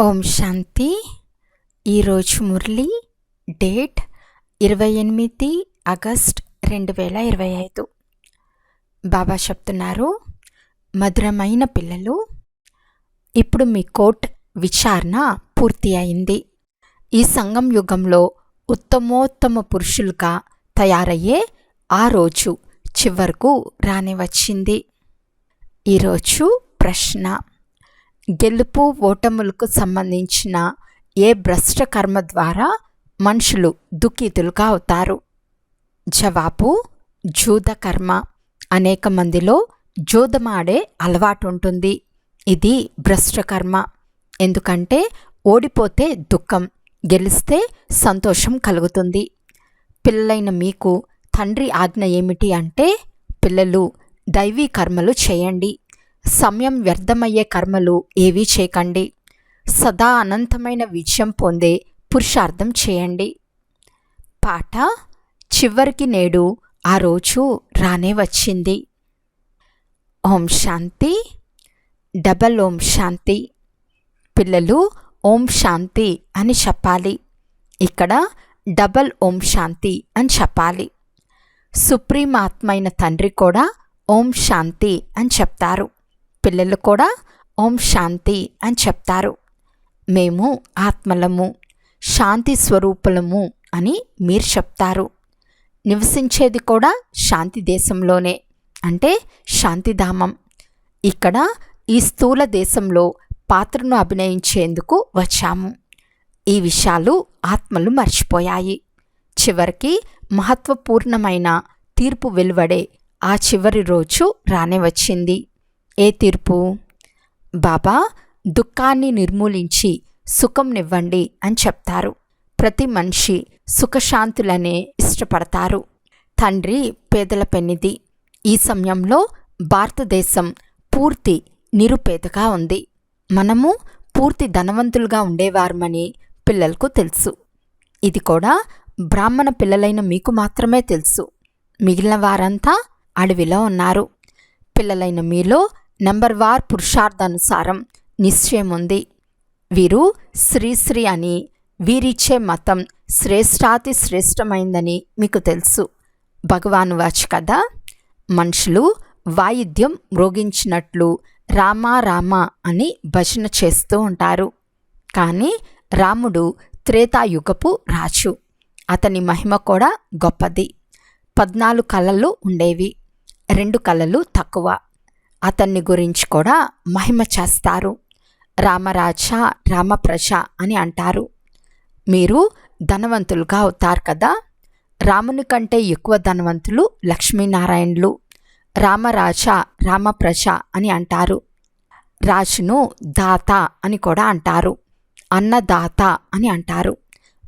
ఓం శాంతి. ఈరోజు Murali date 28 August 2025. బాబా చెప్తున్నారు, మధురమైన పిల్లలు, ఇప్పుడు మీ కోర్ట్ విచారణ పూర్తి అయింది. ఈ సంగం యుగంలో ఉత్తమోత్తమ పురుషులుగా తయారయ్యే ఆ రోజు చివరకు రాని వచ్చింది. ఈరోజు ప్రశ్న: గెలుపు ఓటములకు సంబంధించిన ఏ భ్రష్ట కర్మ ద్వారా మనుషులు దుఃఖితులుగా అవుతారు? జవాబు: జూద కర్మ. అనేక మందిలో జూదమాడే అలవాటు ఉంటుంది. ఇది భ్రష్ట కర్మ. ఎందుకంటే ఓడిపోతే దుఃఖం, గెలిస్తే సంతోషం కలుగుతుంది. పిల్లలైన మీకు తండ్రి ఆజ్ఞ ఏమిటి అంటే, పిల్లలు దైవీ కర్మలు చేయండి, సమయం వ్యర్థమయ్యే కర్మలు ఏవీ చేయకండి, సదా అనంతమైన విజయం పొందే పురుషార్థం చేయండి. పాట: చివరికి నేడు ఆ రోజు రానే వచ్చింది. ఓం శాంతి. డబల్ ఓం శాంతి. పిల్లలు ఓం శాంతి అని చెప్పాలి. ఇక్కడ డబల్ ఓం శాంతి అని చెప్పాలి. సుప్రీం ఆత్మైన తండ్రి కూడా ఓం శాంతి అని చెప్తారు. పిల్లలు కూడా ఓం శాంతి అని చెప్తారు. మేము ఆత్మలము, శాంతి స్వరూపులము అని మీరు చెప్తారు. నివసించేది కూడా శాంతి దేశంలోనే, అంటే శాంతిధామం. ఇక్కడ ఈ స్థూల దేశంలో పాత్రను అభినయించేందుకు వచ్చాము. ఈ విషయాలు ఆత్మలు మర్చిపోయాయి. చివరికి మహత్వపూర్ణమైన తీర్పు వెలువడే ఆ చివరి రోజు రానే వచ్చింది. ఏ తీర్పు? బాబా దుఃఖాన్ని నిర్మూలించి సుఖంనివ్వండి అని చెప్తారు. ప్రతి మనిషి సుఖశాంతులనే ఇష్టపడతారు. తండ్రి పేదల పెన్నిది. ఈ సమయంలో భారతదేశం పూర్తి నిరుపేదగా ఉంది. మనము పూర్తి ధనవంతులుగా ఉండేవారమని పిల్లలకు తెలుసు. ఇది కూడా బ్రాహ్మణ పిల్లలైన మీకు మాత్రమే తెలుసు. మిగిలిన వారంతా అడవిలో ఉన్నారు. పిల్లలైన మీలో నంబర్ వార్ పురుషార్థానుసారం నిశ్చయం ఉంది. వీరు శ్రీశ్రీ అని, వీరిచ్చే మతం శ్రేష్టాతి శ్రేష్టమైందని మీకు తెలుసు. భగవాను వాచ్ కదా, మనుషులు వాయిద్యం మ్రోగించినట్లు రామా రామా అని భజన చేస్తూ ఉంటారు. కానీ రాముడు త్రేతాయుగపు రాజు. అతని మహిమ కూడా గొప్పది. 14 కళలు ఉండేవి, 2 కళలు తక్కువ. అతన్ని గురించి కూడా మహిమ చేస్తారు. రామరాజా, రామప్రజ అని అంటారు. మీరు ధనవంతులుగా అవుతారు కదా. రాముని కంటే ఎక్కువ ధనవంతులు లక్ష్మీనారాయణులు. రామరాజా, రామప్రజ అని అంటారు. రాజును దాత అని కూడా అంటారు. అన్నదాత అని అంటారు.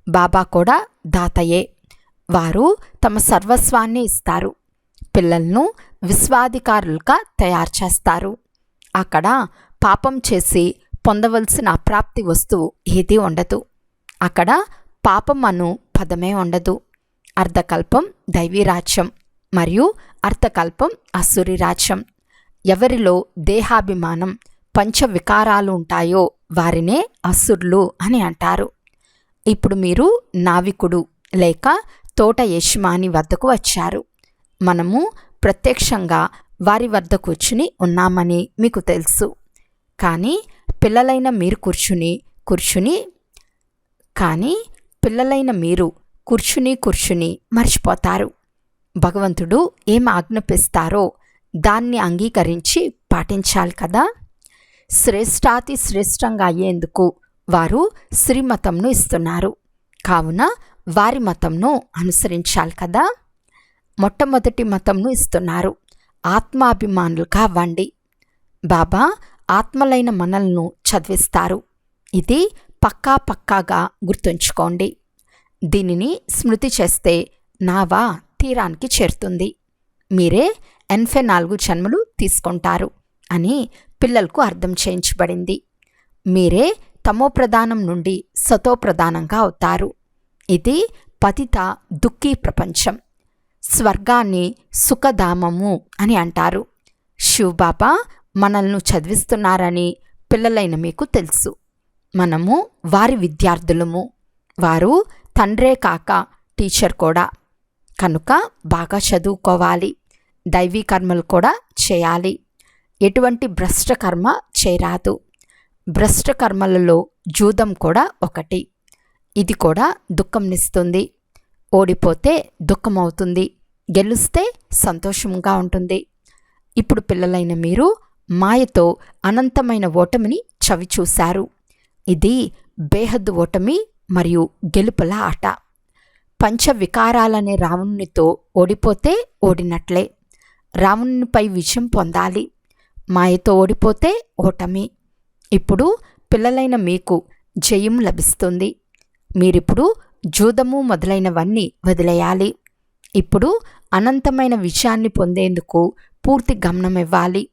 బాబా కూడా దాతయే. వారు తమ సర్వస్వాన్ని ఇస్తారు. పిల్లలను విశ్వాధికారులుగా తయారు చేస్తారు. అక్కడ పాపం చేసి పొందవలసిన అప్రాప్తి వస్తువు ఏదీ ఉండదు. అక్కడ పాపం అను పదమే ఉండదు. అర్ధకల్పం దైవీ రాజ్యం మరియు అర్ధకల్పం అసురి రాజ్యం. ఎవరిలో దేహాభిమానం, పంచవికారాలు ఉంటాయో వారినే అసురులు అని అంటారు. ఇప్పుడు మీరు నావికుడు లేక తోట యజమాని వద్దకు వచ్చారు. మనము ప్రత్యక్షంగా వారి వద్ద కూర్చుని ఉన్నామని మీకు తెలుసు. కానీ పిల్లలైన మీరు కూర్చుని మర్చిపోతారు. భగవంతుడు ఏం ఆజ్ఞాపిస్తారో దాన్ని అంగీకరించి పాటించాలి కదా. శ్రేష్టాతి శ్రేష్టంగా అయ్యేందుకు వారు శ్రీమతంను ఇస్తున్నారు. కావున వారి మతంను అనుసరించాలి కదా. మొట్టమొదటి మతంను ఇస్తున్నారు. ఆత్మాభిమానులుగా అవ్వండి. బాబా ఆత్మలైన మనల్ని చదివిస్తారు. ఇది పక్కాగా గుర్తుంచుకోండి. దీనిని స్మృతి చేస్తే నావా తీరానికి చేరుతుంది. మీరే 84 జన్మలు తీసుకుంటారు అని పిల్లలకు అర్థం చేయించబడింది. మీరే తమోప్రధానం నుండి సతోప్రధానంగా అవుతారు. ఇది పతిత దుఃఖీ ప్రపంచం. స్వర్గాన్ని సుఖధామము అని అంటారు. శివబాబా మనల్ని చదివిస్తున్నారని పిల్లలైన మీకు తెలుసు. మనము వారి విద్యార్థులము. వారు తండ్రే కాక టీచర్ కూడా. కనుక బాగా చదువుకోవాలి, దైవీ కర్మలు కూడా చేయాలి. ఎటువంటి భ్రష్ట కర్మ చేయరాదు. భ్రష్ట కర్మలలో జూదం కూడా ఒకటి. ఇది కూడా దుఃఖంనిస్తుంది. ఓడిపోతే దుఃఖమవుతుంది, గెలుస్తే సంతోషంగా ఉంటుంది. ఇప్పుడు పిల్లలైన మీరు మాయతో అనంతమైన ఓటమిని చవిచూశారు. ఇది బేహద్దు ఓటమి మరియు గెలుపుల ఆట. పంచవికారాలనే రావణునితో ఓడిపోతే ఓడినట్లే. రావణునిపై విజయం పొందాలి. మాయతో ఓడిపోతే ఓటమి. ఇప్పుడు పిల్లలైన మీకు జయం లభిస్తుంది. మీరిప్పుడు జూదము మొదలైనవన్నీ వదిలేయాలి. ఇప్పుడు అనంతమైన విజయాన్ని పొందేందుకు పూర్తి గమనం ఇవ్వాలి.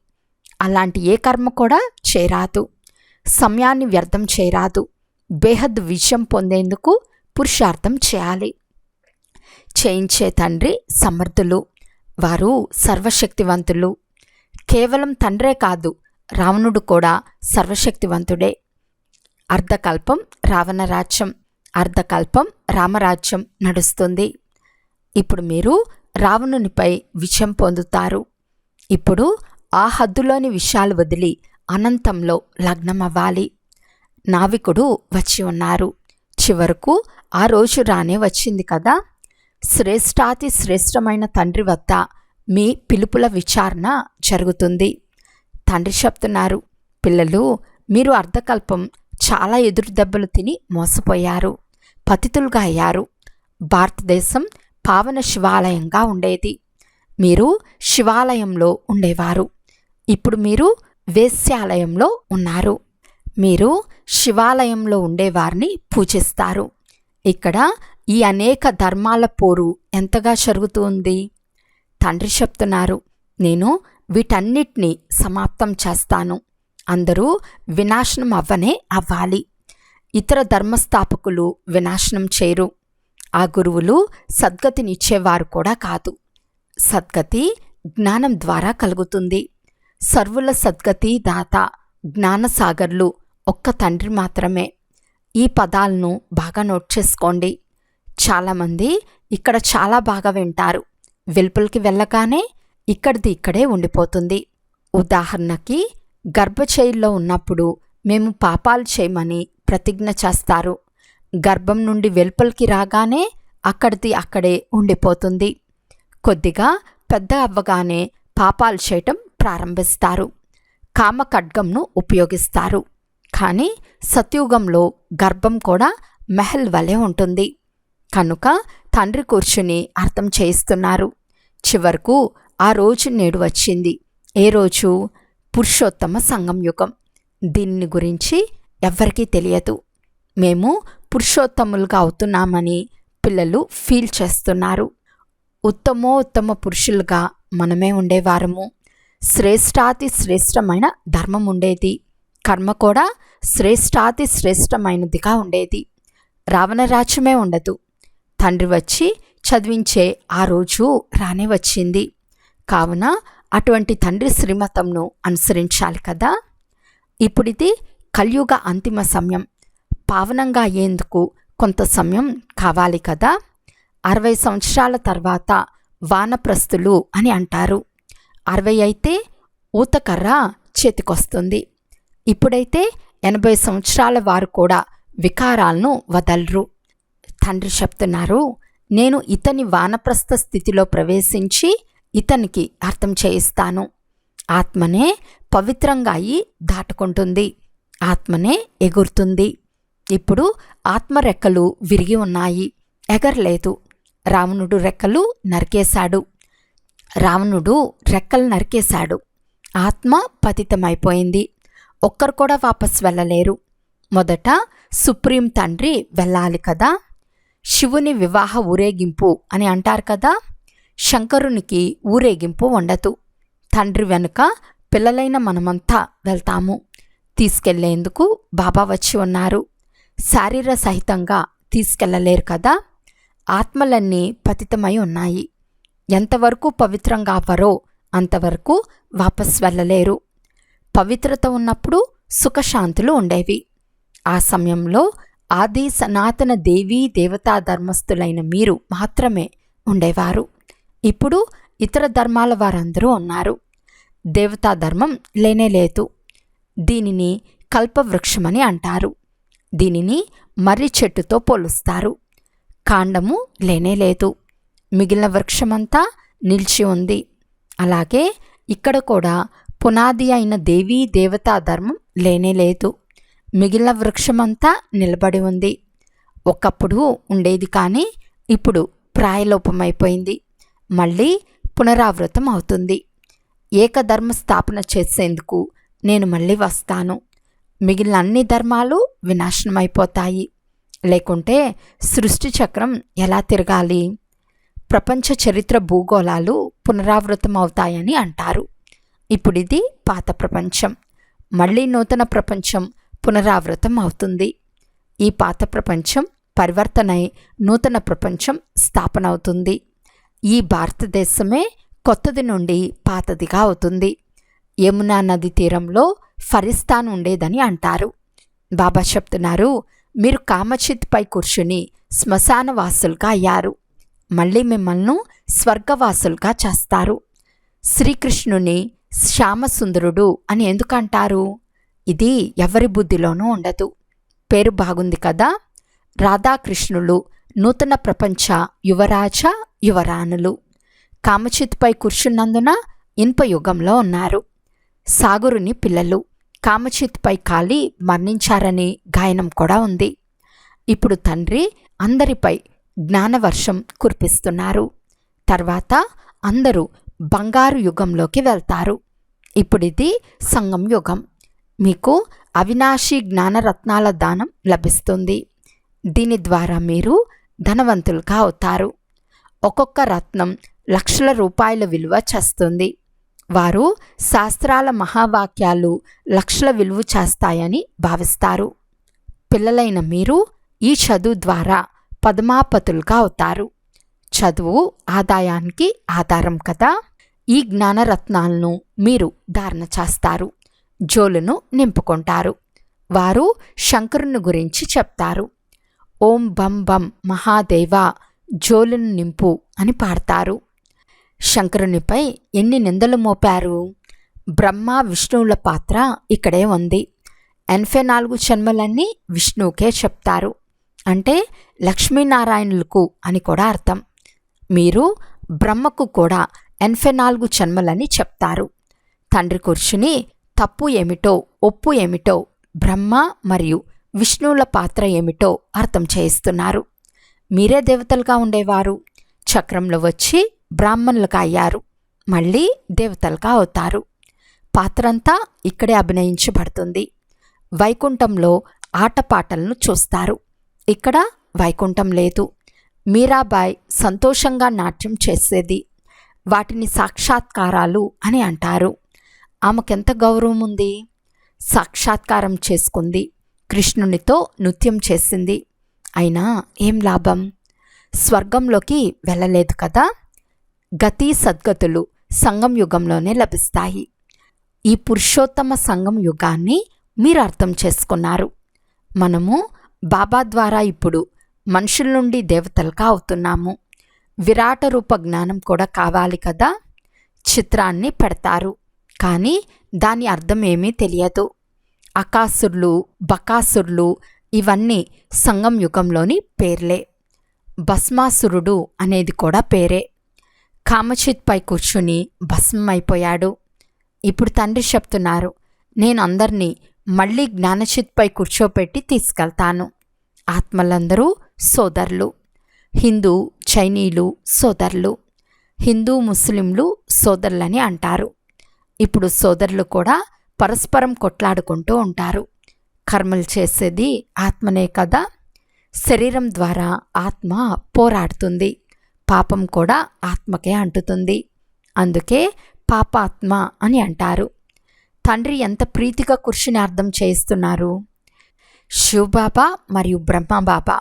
అలాంటి ఏ కర్మ కూడా చేయరాదు. సమయాన్ని వ్యర్థం చేయరాదు. బేహద్ విజయం పొందేందుకు పురుషార్థం చేయాలి. చేయించే తండ్రి సమర్థులు. వారు సర్వశక్తివంతులు. కేవలం తండ్రే కాదు, రావణుడు కూడా సర్వశక్తివంతుడే. అర్ధకల్పం రావణరాజ్యం, అర్ధకల్పం రామరాజ్యం నడుస్తుంది. ఇప్పుడు మీరు రావణునిపై విజయం పొందుతారు. ఇప్పుడు ఆ హద్దులోని విషయాలు వదిలి అనంతంలో లగ్నమవ్వాలి. నావికుడు వచ్చి ఉన్నారు. చివరకు ఆ రోజు రానే వచ్చింది కదా. శ్రేష్టాతి శ్రేష్టమైన తండ్రి వద్ద మీ పిలుపుల విచారణ జరుగుతుంది. తండ్రి చెప్తున్నారు, పిల్లలు, మీరు అర్ధకల్పం చాలా ఎదురు దెబ్బలు తిని మోసపోయారు, పతితులుగా అయ్యారు. భారతదేశం పావన శివాలయంగా ఉండేది. మీరు శివాలయంలో ఉండేవారు. ఇప్పుడు మీరు వేశ్యాలయంలో ఉన్నారు. మీరు శివాలయంలో ఉండేవారిని పూజిస్తారు. ఇక్కడ ఈ అనేక ధర్మాల పోరు ఎంతగా జరుగుతుంది. తండ్రి చెప్తున్నారు, నేను వీటన్నిటినీ సమాప్తం చేస్తాను. అందరూ వినాశనం అవ్వాలి. ఇతర ధర్మస్థాపకులు వినాశనం చేయరు. ఆ గురువులు సద్గతినిచ్చేవారు కూడా కాదు. సద్గతి జ్ఞానం ద్వారా కలుగుతుంది. సర్వుల సద్గతి దాత జ్ఞానసాగర్లు ఒక్క తండ్రి మాత్రమే. ఈ పదాలను బాగా నోట్ చేసుకోండి. చాలామంది ఇక్కడ చాలా బాగా వింటారు. వెలుపలికి వెళ్ళగానే ఇక్కడిది ఇక్కడే ఉండిపోతుంది. ఉదాహరణకి గర్భచైల్లో ఉన్నప్పుడు మేము పాపాలు చేయమని ప్రతిజ్ఞ చేస్తారు. గర్భం నుండి వెలుపలికి రాగానే అక్కడిది అక్కడే ఉండిపోతుంది. కొద్దిగా పెద్ద అవ్వగానే పాపాలు చేయటం ప్రారంభిస్తారు. కామ ఖడ్గంను ఉపయోగిస్తారు. కానీ సత్యుగంలో గర్భం కూడా మెహల్ వలె ఉంటుంది. కనుక తండ్రి కూర్చుని అర్థం చేయిస్తున్నారు. చివరకు ఆ రోజు నేడు వచ్చింది. ఏ రోజు? పురుషోత్తమ సంగం యుగం. దీన్ని గురించి ఎవ్వరికీ తెలియదు. మేము పురుషోత్తములుగా అవుతున్నామని పిల్లలు ఫీల్ చేస్తున్నారు. ఉత్తమోత్తమ పురుషులుగా మనమే ఉండేవారము. శ్రేష్టాతి శ్రేష్టమైన ధర్మం ఉండేది. కర్మ కూడా శ్రేష్టాతి శ్రేష్టమైనదిగా ఉండేది. రావణరాజ్యమే ఉండదు. తండ్రి వచ్చి చదివించే ఆ రోజు రానే వచ్చింది. కావున అటువంటి తండ్రి శ్రీమతంను అనుసరించాలి కదా. ఇప్పుడిది కలియుగ అంతిమ సమయం. పావనంగా అయ్యేందుకు కొంత సమయం కావాలి కదా. 60 సంవత్సరాల తర్వాత వానప్రస్థులు అని అంటారు. 60 అయితే ఊతకర్ర చేతికొస్తుంది. ఇప్పుడైతే 80 సంవత్సరాల వారు కూడా వికారాలను వదలరు. తండ్రి చెప్తున్నారు, నేను ఇతని వానప్రస్థ స్థితిలో ప్రవేశించి ఇతనికి అర్థం చేయిస్తాను. ఆత్మనే పవిత్రంగా అయి దాటుకుంటుంది. ఆత్మనే ఎగురుతుంది. ఇప్పుడు ఆత్మ రెక్కలు విరిగి ఉన్నాయి, ఎగరలేదు. రావణుడు రెక్కలు నరికేశాడు. ఆత్మ పతితమైపోయింది. ఒక్కరు కూడా వాపస్ వెళ్ళలేరు. మొదట సుప్రీం తండ్రి వెళ్ళాలి కదా. శివుని వివాహ ఊరేగింపు అని అంటారు కదా. శంకరునికి ఊరేగింపు ఉండదు. తండ్రి వెనుక పిల్లలైన మనమంతా వెళ్తాము. తీసుకెళ్లేందుకు బాబా వచ్చి ఉన్నారు. శారీర సహితంగా తీసుకెళ్లలేరు కదా. ఆత్మలన్నీ పతితమై ఉన్నాయి. ఎంతవరకు పవిత్రంగా అవ్వరో అంతవరకు వాపస్ వెళ్ళలేరు. పవిత్రత ఉన్నప్పుడు సుఖశాంతులు ఉండేవి. ఆ సమయంలో ఆది సనాతన దేవీ దేవతా ధర్మస్థులైన మీరు మాత్రమే ఉండేవారు. ఇప్పుడు ఇతర ధర్మాల వారందరూ ఉన్నారు. దేవతా ధర్మం లేనేలేదు. దీనిని కల్పవృక్షమని అంటారు. దీనిని మర్రి చెట్టుతో పోలుస్తారు. కాండము లేనేలేదు. మిగిలిన వృక్షమంతా నిలిచి ఉంది. అలాగే ఇక్కడ కూడా పునాది అయిన దేవీ దేవతా ధర్మం లేనేలేదు. మిగిలిన వృక్షమంతా నిలబడి ఉంది. ఒకప్పుడు ఉండేది కానీ ఇప్పుడు ప్రాయలోపమైపోయింది. మళ్ళీ పునరావృతం అవుతుంది. ఏకధర్మ స్థాపన చేసేందుకు నేను మళ్ళీ వస్తాను. మిగిలిన అన్ని ధర్మాలు వినాశనమైపోతాయి. లేకుంటే సృష్టి చక్రం ఎలా తిరగాలి? ప్రపంచ చరిత్ర భూగోళాలు పునరావృతం అవుతాయని అంటారు. ఇప్పుడిది పాత ప్రపంచం. మళ్ళీ నూతన ప్రపంచం పునరావృతం అవుతుంది. ఈ పాత ప్రపంచం పరివర్తనై నూతన ప్రపంచం స్థాపన అవుతుంది. ఈ భారతదేశమే కొత్తది నుండి పాతదిగా అవుతుంది. యమునా నది తీరంలో ఫరిస్తాన్ ఉండేదని అంటారు. బాబా చెప్తున్నారు, మీరు కామచిత్పై కూర్చుని శ్మశానవాసులుగా అయ్యారు. మళ్ళీ మిమ్మల్ని స్వర్గవాసులుగా చేస్తారు. శ్రీకృష్ణుని శ్యామసుందరుడు అని ఎందుకంటారు? ఇది ఎవరి బుద్ధిలోనూ ఉండదు. పేరు బాగుంది కదా. రాధాకృష్ణులు నూతన ప్రపంచ యువరాజ యువరాణులు. కామచిత్పై కూర్చున్నందున ఇన్పయుగంలో ఉన్నారు. సాగురుని పిల్లలు కామచిత్పై కాలి మరణించారని గాయనం కూడా ఉంది. ఇప్పుడు తండ్రి అందరిపై జ్ఞానవర్షం కురిపిస్తున్నారు. తర్వాత అందరూ బంగారు యుగంలోకి వెళ్తారు. ఇప్పుడిది సంగం యుగం. మీకు అవినాశి జ్ఞానరత్నాల దానం లభిస్తుంది. దీని ద్వారా మీరు ధనవంతులుగా అవుతారు. ఒక్కొక్క రత్నం లక్షల రూపాయల విలువ చేస్తుంది. వారు శాస్త్రాల మహావాక్యాలు లక్షల విలువ చేస్తాయని భావిస్తారు. పిల్లలైన మీరు ఈ చదువు ద్వారా పద్మాపతులుగా అవుతారు. చదువు ఆదాయానికి ఆధారం కదా. ఈ జ్ఞానరత్నాలను మీరు ధారణ చేస్తారు. జోలును నింపుకుంటారు. వారు శంకరుని గురించి చెప్తారు. ఓం బం బం మహాదేవా జోలును నింపు అని పాడతారు. శంకరునిపై ఎన్ని నిందలు మోపారు? బ్రహ్మ విష్ణువుల పాత్ర ఇక్కడే ఉంది. 84 జన్మలన్నీ విష్ణువుకే చెప్తారు. అంటే లక్ష్మీనారాయణులకు అని కూడా అర్థం. మీరు బ్రహ్మకు కూడా 84 జన్మలని చెప్తారు. తండ్రి కూర్చుని తప్పు ఏమిటో ఒప్పు ఏమిటో బ్రహ్మ మరియు విష్ణువుల పాత్ర ఏమిటో అర్థం చేయిస్తున్నారు. మీరే దేవతలుగా ఉండేవారు. చక్రంలో వచ్చి బ్రాహ్మణులుగా అయ్యారు. మళ్ళీ దేవతలుగా అవుతారు. పాత్రంతా ఇక్కడే అభినయించబడుతుంది. వైకుంఠంలో ఆటపాటలను చూస్తారు. ఇక్కడ వైకుంఠం లేదు. మీరాబాయ్ సంతోషంగా నాట్యం చేసేది. వాటిని సాక్షాత్కారాలు అని అంటారు. ఆమెకెంత గౌరవం ఉంది. సాక్షాత్కారం చేసుకుంది. కృష్ణునితో నృత్యం చేసింది. అయినా ఏం లాభం? స్వర్గంలోకి వెళ్ళలేదు కదా. గతి సద్గతులు సంగం యుగంలోనే లభిస్తాయి. ఈ పురుషోత్తమ సంగం యుగాన్ని మీరు అర్థం చేసుకున్నారు. మనము బాబా ద్వారా ఇప్పుడు మనుషుల నుండి దేవతలుగా అవుతున్నాము. విరాట రూప జ్ఞానం కూడా కావాలి కదా. చిత్రాన్ని పెడతారు కానీ దాని అర్థం ఏమీ తెలియదు. అకాసుర్లు బకాసుర్లు ఇవన్నీ సంగం యుగంలోని పేర్లే. భస్మాసురుడు అనేది కూడా పేరే. కామచిత్పై కూర్చుని భస్మమైపోయాడు. ఇప్పుడు తండ్రి చెప్తున్నారు, నేను అందరినీ మళ్ళీ జ్ఞానచిత్పై కూర్చోపెట్టి తీసుకెళ్తాను. ఆత్మలందరూ సోదరులు. హిందూ చైనీయులు సోదరులు. హిందూ ముస్లింలు సోదరులని అంటారు. ఇప్పుడు సోదరులు కూడా పరస్పరం కొట్లాడుకుంటూ ఉంటారు. కర్మలు చేసేది ఆత్మనే కదా. శరీరం ద్వారా ఆత్మ పోరాడుతుంది. పాపం కూడా ఆత్మకే అంటుతుంది. అందుకే పాపాత్మ అని అంటారు. తండ్రి ఎంత ప్రీతిగా కూర్చుని అర్థం చేయిస్తున్నారు. శివబాబా మరియు బ్రహ్మబాబా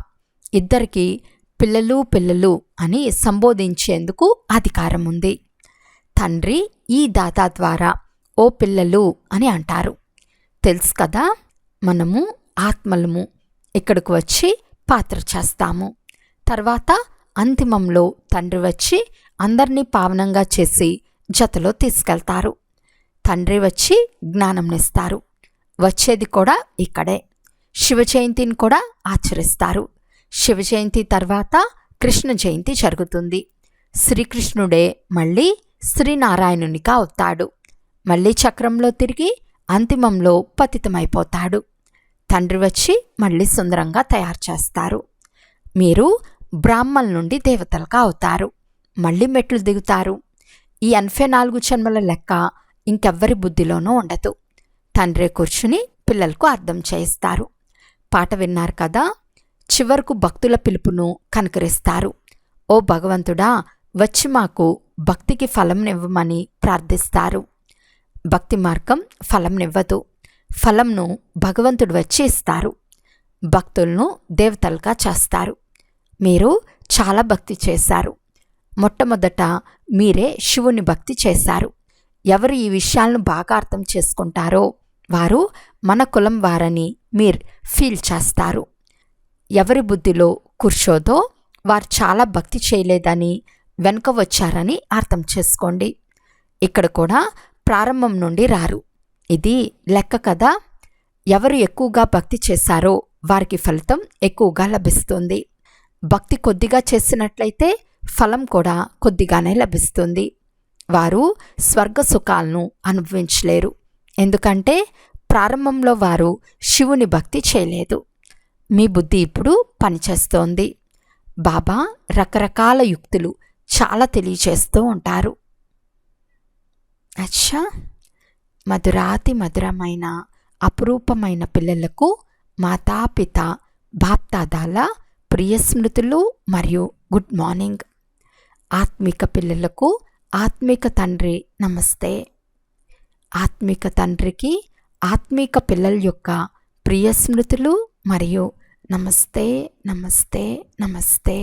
ఇద్దరికీ పిల్లలు పిల్లలు అని సంబోధించేందుకు అధికారం ఉంది. తండ్రి ఈ దాతా ద్వారా ఓ పిల్లలు అని అంటారు. తెలుసు కదా. మనము ఆత్మలము ఇక్కడికి వచ్చి పాత్ర చేస్తాము. తర్వాత అంతిమంలో తండ్రి వచ్చి అందరినీ పావనంగా చేసి జతలో తీసుకెళ్తారు. తండ్రి వచ్చి జ్ఞానంనిస్తారు. వచ్చేది కూడా ఇక్కడే. శివ జయంతిని కూడా ఆచరిస్తారు. శివ జయంతి తర్వాత కృష్ణ జయంతి జరుగుతుంది. శ్రీకృష్ణుడే మళ్ళీ శ్రీనారాయణునిగా అవుతాడు. మళ్ళీ చక్రంలో తిరిగి అంతిమంలో పతితమైపోతాడు. తండ్రి వచ్చి మళ్ళీ సుందరంగా తయారు చేస్తారు. మీరు బ్రాహ్మణుల నుండి దేవతలుగా అవుతారు. మళ్ళీ మెట్లు దిగుతారు. ఈ 84 జన్మల లెక్క ఇంకెవ్వరి బుద్ధిలోనూ ఉండదు. తండ్రే కూర్చుని పిల్లలకు అర్థం చేయిస్తారు. పాట విన్నారు కదా. చివరకు భక్తుల పిలుపును కనుకరిస్తారు. ఓ భగవంతుడా, వచ్చి మాకు భక్తికి ఫలంనివ్వమని ప్రార్థిస్తారు. భక్తి మార్గం ఫలంనివ్వదు. ఫలంను భగవంతుడు వచ్చి ఇస్తారు. భక్తులను దేవతలుగా చేస్తారు. మీరు చాలా భక్తి చేశారు. మొట్టమొదట మీరే శివుని భక్తి చేశారు. ఎవరు ఈ విషయాలను బాగా అర్థం చేసుకుంటారో వారు మన కులం వారని మీరు ఫీల్ చేస్తారు. ఎవరి బుద్ధిలో కూర్చోదో వారు చాలా భక్తి చేయలేదని, వెనుక వచ్చారని అర్థం చేసుకోండి. ఇక్కడ కూడా ప్రారంభం నుండి రారు. ఇది లెక్క కదా. ఎవరు ఎక్కువగా భక్తి చేశారో వారికి ఫలితం ఎక్కువగా లభిస్తుంది. భక్తి కొద్దిగా చేసినట్లయితే ఫలం కూడా కొద్దిగానే లభిస్తుంది. వారు స్వర్గ సుఖాలను అనుభవించలేరు. ఎందుకంటే ప్రారంభంలో వారు శివుని భక్తి చేయలేదు. మీ బుద్ధి ఇప్పుడు పనిచేస్తోంది. బాబా రకరకాల యుక్తులు చాలా తెలియచేస్తూ ఉంటారు. అచ్చా, మధురాతి మధురమైన అపురూపమైన పిల్లలకు మాతాపిత బాప్దాదాల ప్రియ స్మృతులు మరియు గుడ్ మార్నింగ్. ఆత్మిక పిల్లలకు ఆత్మిక తండ్రి నమస్తే. ఆత్మిక తండ్రికి ఆత్మిక పిల్లల యొక్క ప్రియ స్మృతులు మరియు నమస్తే నమస్తే నమస్తే.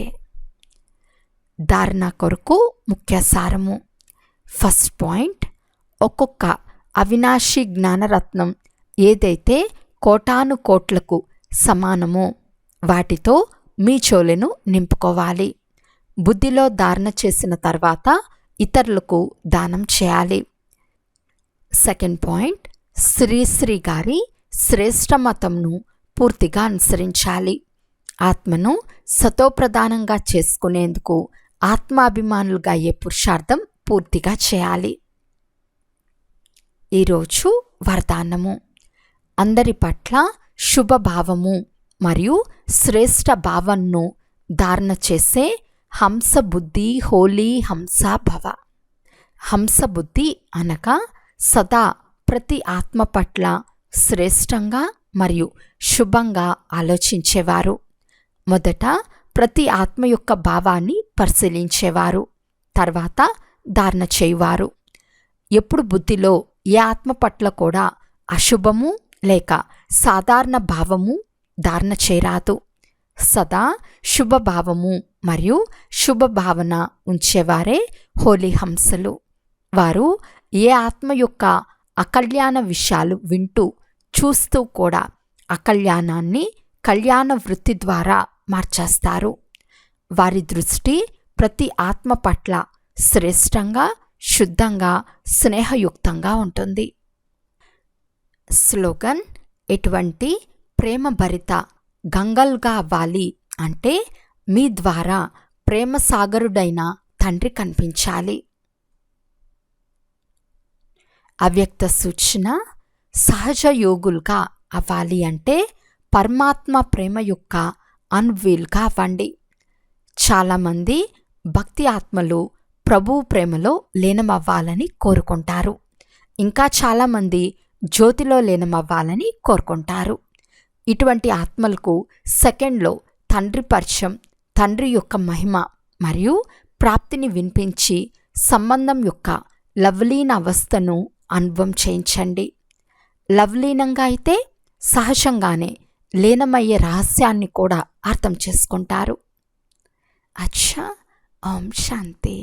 ధారణ కొరకు ముఖ్య సారము. ఫస్ట్ పాయింట్, ఒక్కొక్క అవినాశి జ్ఞానరత్నం ఏదైతే కోటాను కోట్లకు సమానమో వాటితో మీ చెవులను నింపుకోవాలి. బుద్ధిలో ధారణ చేసిన తర్వాత ఇతరులకు దానం చేయాలి. సెకండ్ పాయింట్, శ్రీశ్రీ గారి శ్రేష్ఠ మతంను పూర్తిగా అనుసరించాలి. ఆత్మను సతోప్రధానంగా చేసుకునేందుకు ఆత్మాభిమానులుగా అయ్యే పురుషార్థం పూర్తిగా చేయాలి. ఈరోజు వరదానము. అందరి పట్ల శుభభావము మరియు శ్రేష్ఠ భావనను ధారణ చేసే హంస బుద్ధి హోలీ హంస భవ. హంస బుద్ధి అనగా సదా ప్రతి ఆత్మ పట్ల శ్రేష్టంగా మరియు శుభంగా ఆలోచించేవారు. మొదట ప్రతి ఆత్మ యొక్క భావాన్ని పరిశీలించేవారు. తర్వాత ధారణ చేయువారు. ఎప్పుడు బుద్ధిలో ఏ ఆత్మ పట్ల కూడా అశుభము లేక సాధారణ భావము ధారణ చేయరాదు. సదా శుభభావము మరియు శుభభావన ఉంచేవారే హోలీ హంసలు. వారు ఏ ఆత్మ యొక్క అకల్యాణ విషయాలు వింటూ చూస్తూ కూడా అకల్యాణాన్ని కళ్యాణ వృత్తి ద్వారా మార్చేస్తారు. వారి దృష్టి ప్రతి ఆత్మ పట్ల శ్రేష్టంగా, శుద్ధంగా, స్నేహయుక్తంగా ఉంటుంది. స్లోగన్: ఎటువంటి ప్రేమభరిత గంగల్గా అవ్వాలి అంటే మీ ద్వారా ప్రేమ సాగరుడైన తండ్రి కనిపించాలి. అవ్యక్త సూచన: సహజ యోగులుగా అవ్వాలి అంటే పరమాత్మ ప్రేమ యొక్క అన్వీల్గా అవ్వండి. చాలామంది భక్తి ఆత్మలు ప్రభువు ప్రేమలో లీనమవ్వాలని కోరుకుంటారు. ఇంకా చాలామంది జ్యోతిలో లీనమవ్వాలని కోరుకుంటారు. ఇటువంటి ఆత్మలకు సెకండ్లో తండ్రి పరిచయం, తండ్రి యొక్క మహిమ మరియు ప్రాప్తిని వినిపించి సంబంధం యొక్క లవలీన అవస్థను అనుభవం చేయించండి. లవలీనంగా అయితే సహజంగానే లీనమయ్యే రహస్యాన్ని కూడా అర్థం చేసుకుంటారు. అచ్చా, ఓం శాంతి.